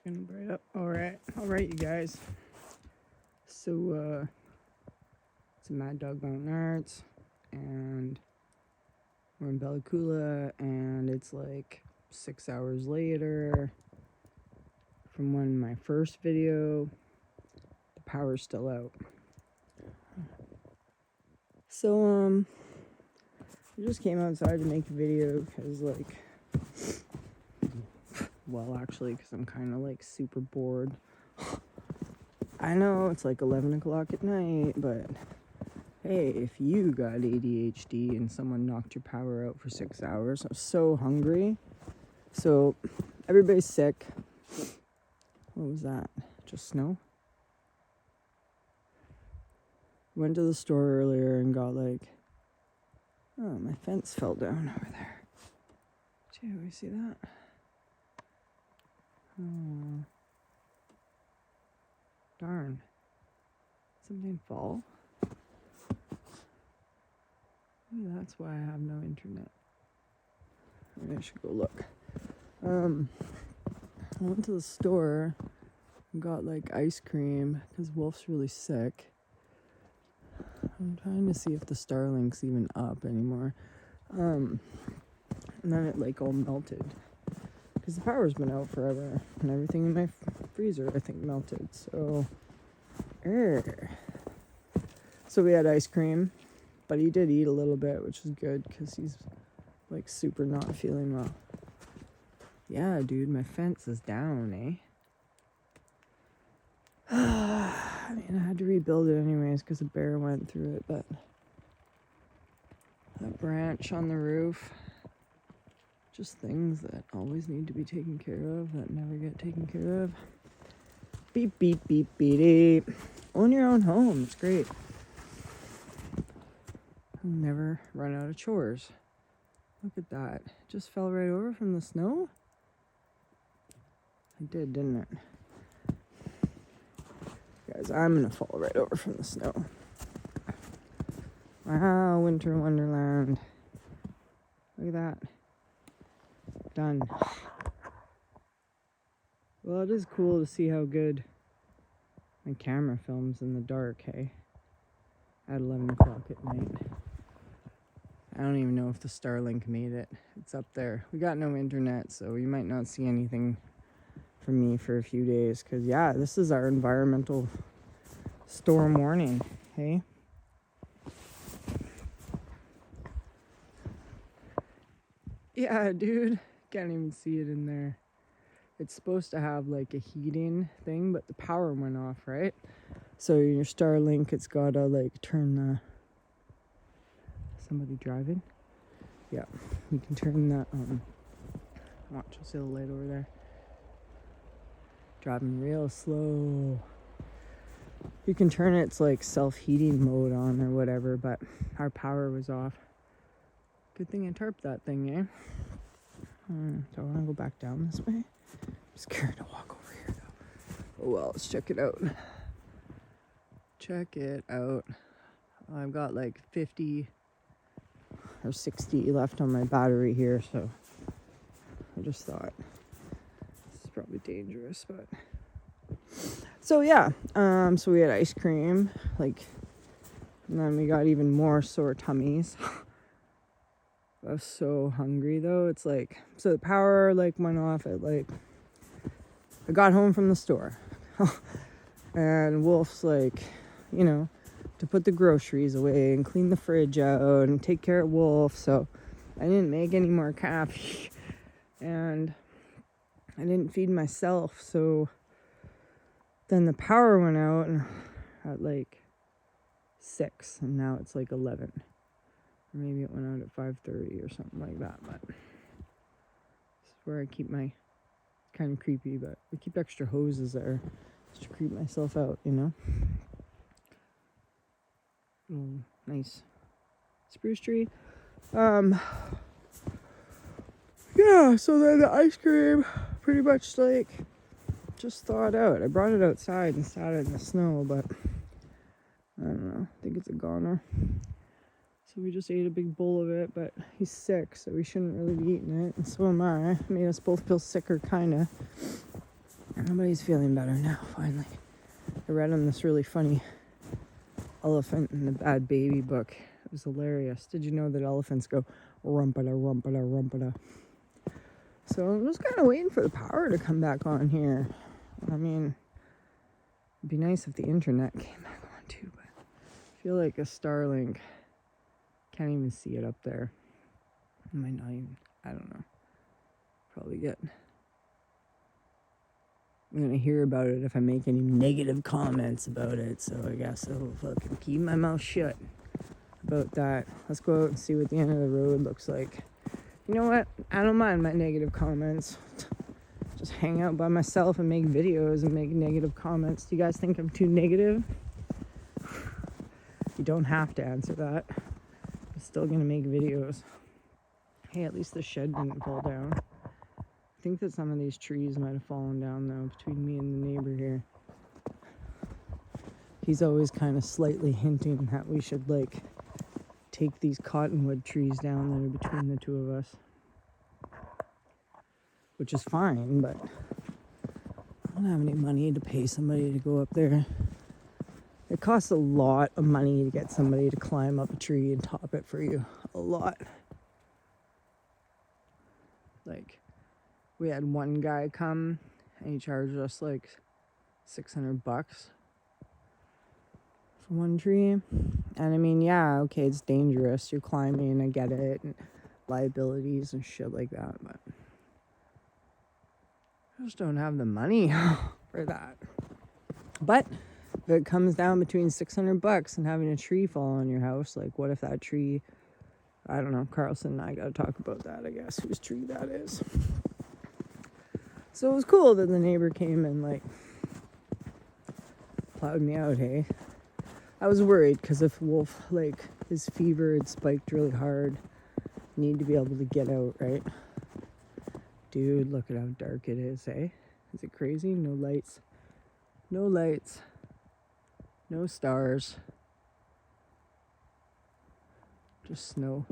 Gonna bright up. All right, you guys. So it's a Mad Dog Mountain Arts, and we're in Bella Coola, and it's like 6 hours later from when my first video. The power's still out. So I just came outside to make a video because actually because I'm kind of like super bored. I know it's like 11 o'clock at night, but hey, if you got ADHD and someone knocked your power out for 6 hours, I'm so hungry. So everybody's sick. What was that? Just snow? Went to the store earlier and got oh, my fence fell down over there. Gee, we see that? Oh, darn. Something fall? Maybe that's why I have no internet. Maybe I should go look. I went to the store and got ice cream because Wolf's really sick. I'm trying to see if the Starlink's even up anymore. And then it all melted because the power's been out forever and everything in my freezer I think melted. So we had ice cream, but he did eat a little bit, which was good because he's super not feeling well. Yeah, dude, my fence is down, eh? I mean, I had to rebuild it anyways because a bear went through it, but that branch on the roof, just things that always need to be taken care of that never get taken care of. Beep, beep, beep, beep. Own your own home. It's great. I'll never run out of chores. Look at that. It just fell right over from the snow. It did, didn't it? Guys, I'm gonna fall right over from the snow. Wow, winter wonderland. Look at that. Done. Well, it is cool to see how good my camera films in the dark, hey? At 11 o'clock at night. I don't even know if the Starlink made it. It's up there. We got no internet, so you might not see anything from me for a few days. Because, yeah, this is our environmental storm warning, hey? Yeah, dude. Can't even see it in there. It's supposed to have a heating thing, but the power went off, right? So your Starlink, it's gotta turn the... Somebody driving? Yeah, you can turn that on. Watch, you'll see the light over there. Driving real slow. You can turn its self-heating mode on or whatever, but our power was off. Good thing I tarped that thing, eh? So I want to go back down this way. I'm scared to walk over here though. Oh well, let's check it out. Check it out. I've got 50 or 60 left on my battery here, so I just thought this is probably dangerous, but so yeah, so we had ice cream, and then we got even more sore tummies. I was so hungry though. It's so the power went off at I got home from the store and Wolf's to put the groceries away and clean the fridge out and take care of Wolf, so I didn't make any more coffee and I didn't feed myself, so then the power went out at 6 and now it's 11. Maybe it went out at 5:30 or something like that, but this is where I keep my, it's kind of creepy, but I keep extra hoses there just to creep myself out, you know? Nice spruce tree. Yeah, so then the ice cream pretty much just thawed out. I brought it outside and sat it in the snow, but I don't know, I think it's a goner. So we just ate a big bowl of it, but he's sick, so we shouldn't really be eating it, and so am I. It made us both feel sicker, kinda. Nobody's feeling better now, finally. I read on this really funny Elephant in the Bad Baby book. It was hilarious. Did you know that elephants go rumpada, rumpada, rumpada? So I'm just kind of waiting for the power to come back on here. I mean, it'd be nice if the internet came back on too, but I feel like a Starlink, can't even see it up there. I might not even, I don't know. Probably I'm gonna hear about it if I make any negative comments about it, so I guess I'll fucking keep my mouth shut about that. Let's go out and see what the end of the road looks like. You know what? I don't mind my negative comments. Just hang out by myself and make videos and make negative comments. Do you guys think I'm too negative? You don't have to answer that. I'm still gonna make videos. Hey, at least the shed didn't fall down. I think that some of these trees might have fallen down though between me and the neighbor here. He's always kind of slightly hinting that we should like take these cottonwood trees down that are between the two of us. Which is fine, but I don't have any money to pay somebody to go up there. It costs a lot of money to get somebody to climb up a tree and top it for you. A lot. Like, we had one guy come and he charged us like $600 for one tree. And I mean, yeah, okay, it's dangerous. You're climbing, I get it, and liabilities and shit like that, but I just don't have the money for that. But if it comes down between $600 and having a tree fall on your house, like what if that tree, I don't know, Carlson and I gotta talk about that, I guess, whose tree that is. So it was cool that the neighbor came and like plowed me out, hey. I was worried because if Wolf, like his fever had spiked really hard, need to be able to get out, right? Dude, look at how dark it is, eh? Is it crazy? No lights. No lights. No stars. Just snow.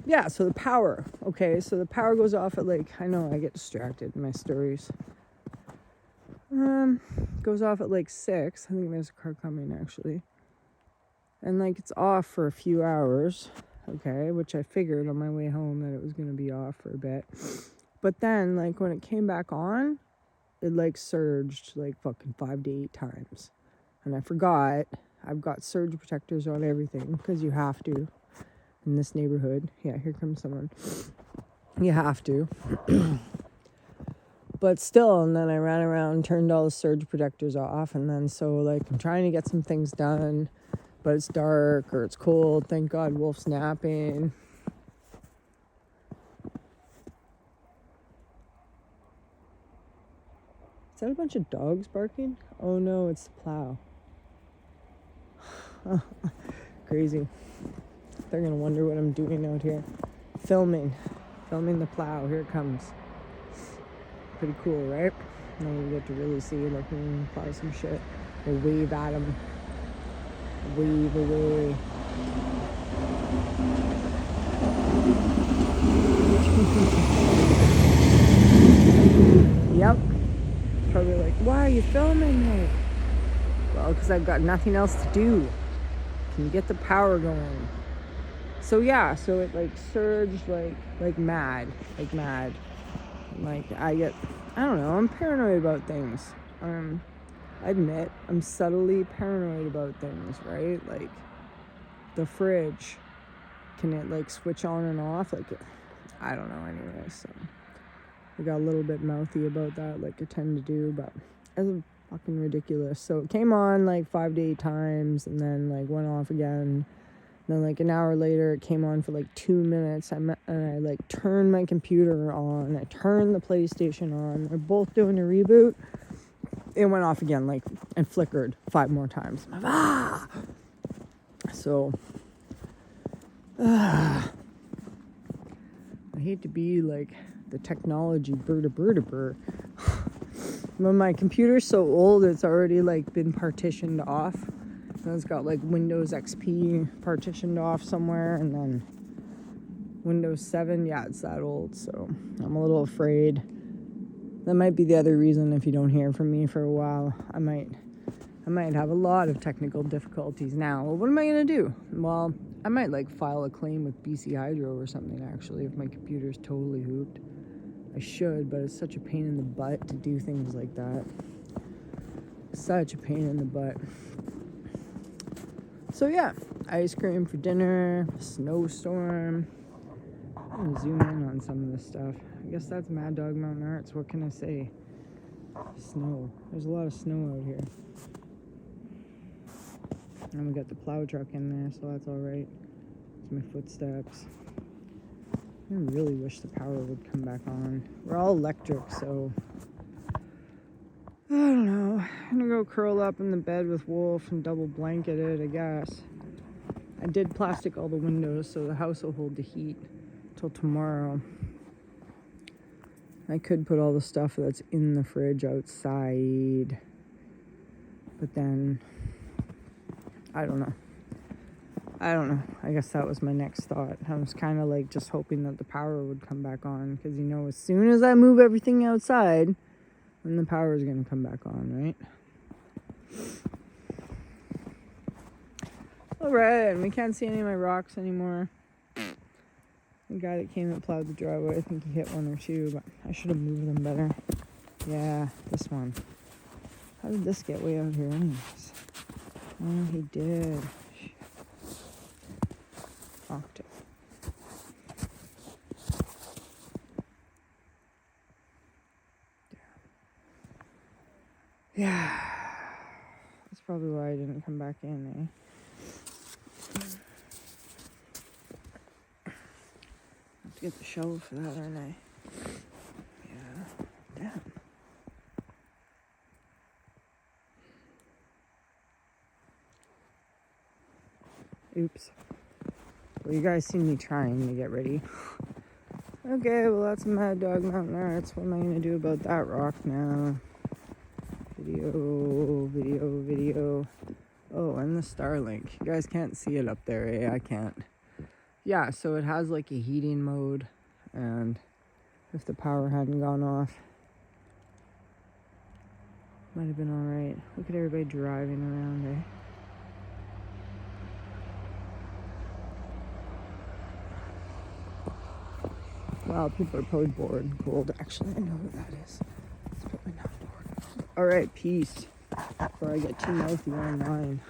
Yeah, so the power. Okay, so the power goes off at like, I know I get distracted in my stories. Goes off at like 6. I think there's a car coming actually. And like it's off for a few hours. Okay, which I figured on my way home that it was going to be off for a bit. But then like when it came back on, it like surged like fucking 5 to 8 times. And I forgot, I've got surge protectors on everything because you have to in this neighborhood. Yeah, here comes someone. You have to. But still, and then I ran around and turned all the surge protectors off. And then so like I'm trying to get some things done, but it's dark or it's cold. Thank God Wolf's napping. Is that a bunch of dogs barking? Oh no, it's the plow. Crazy. They're gonna wonder what I'm doing out here. Filming the plow. Here it comes. Pretty cool, right? Now you get to really see it, like when you plow some shit. Or wave at them. Wave away. Yep. Probably like, why are you filming me? Well, because I've got nothing else to do. Can you get the power going? So yeah, so it like surged like mad. Like I don't know, I'm paranoid about things. I admit I'm subtly paranoid about things, right? Like the fridge, can it like switch on and off? Like, I don't know anyway, so I got a little bit mouthy about that, like I tend to do, but it's fucking ridiculous. So it came on like 5 to 8 times and then like went off again. Then like an hour later it came on for like 2 minutes. And I like turned my computer on. I turned the PlayStation on. They're both doing a reboot. It went off again, like, and flickered 5 more times. I'm like, ah! So, I hate to be like the technology bird. When my computer's so old, it's already like been partitioned off. And it's got like Windows XP partitioned off somewhere, and then Windows 7, yeah, it's that old, so I'm a little afraid That might be the other reason if you don't hear from me for a while. I might have a lot of technical difficulties now. Well, what am I gonna do? Well, I might like file a claim with BC Hydro or something actually if my computer's totally hooped. I should, but it's such a pain in the butt to do things like that. Such a pain in the butt. So yeah, ice cream for dinner, snowstorm. I'm gonna zoom in on some of this stuff. I guess that's Mad Dog Mountain Arts. What can I say? Snow. There's a lot of snow out here. And we got the plow truck in there, so that's alright. It's my footsteps. I really wish the power would come back on. We're all electric, so I don't know. I'm gonna go curl up in the bed with Wolf and double blanket it, I guess. I did plastic all the windows so the house will hold the heat till tomorrow. I could put all the stuff that's in the fridge outside, but then I don't know. I guess that was my next thought. I was kind of like just hoping that the power would come back on, because as soon as I move everything outside, then the power is going to come back on, right? All right, and we can't see any of my rocks anymore. The guy that came and plowed the driveway, I think he hit one or two, but I should have moved them better. Yeah, this one. How did this get way out here anyways? Oh, he did. Octave. Yeah. That's probably why I didn't come back in, Have to get the shovel for that, aren't I? Yeah. Damn. Oops. Well, you guys see me trying to get ready. Okay, well, that's Mad Dog Mountain Arts. What am I going to do about that rock now? Video. Oh, and the Starlink. You guys can't see it up there, eh? I can't. Yeah, so it has like a heating mode, and if the power hadn't gone off, might have been alright. Look at everybody driving around, eh? Wow, people are probably bored and cold. Actually, I know who that is. It's probably not bored. Alright, peace. Before I get too mouthy online.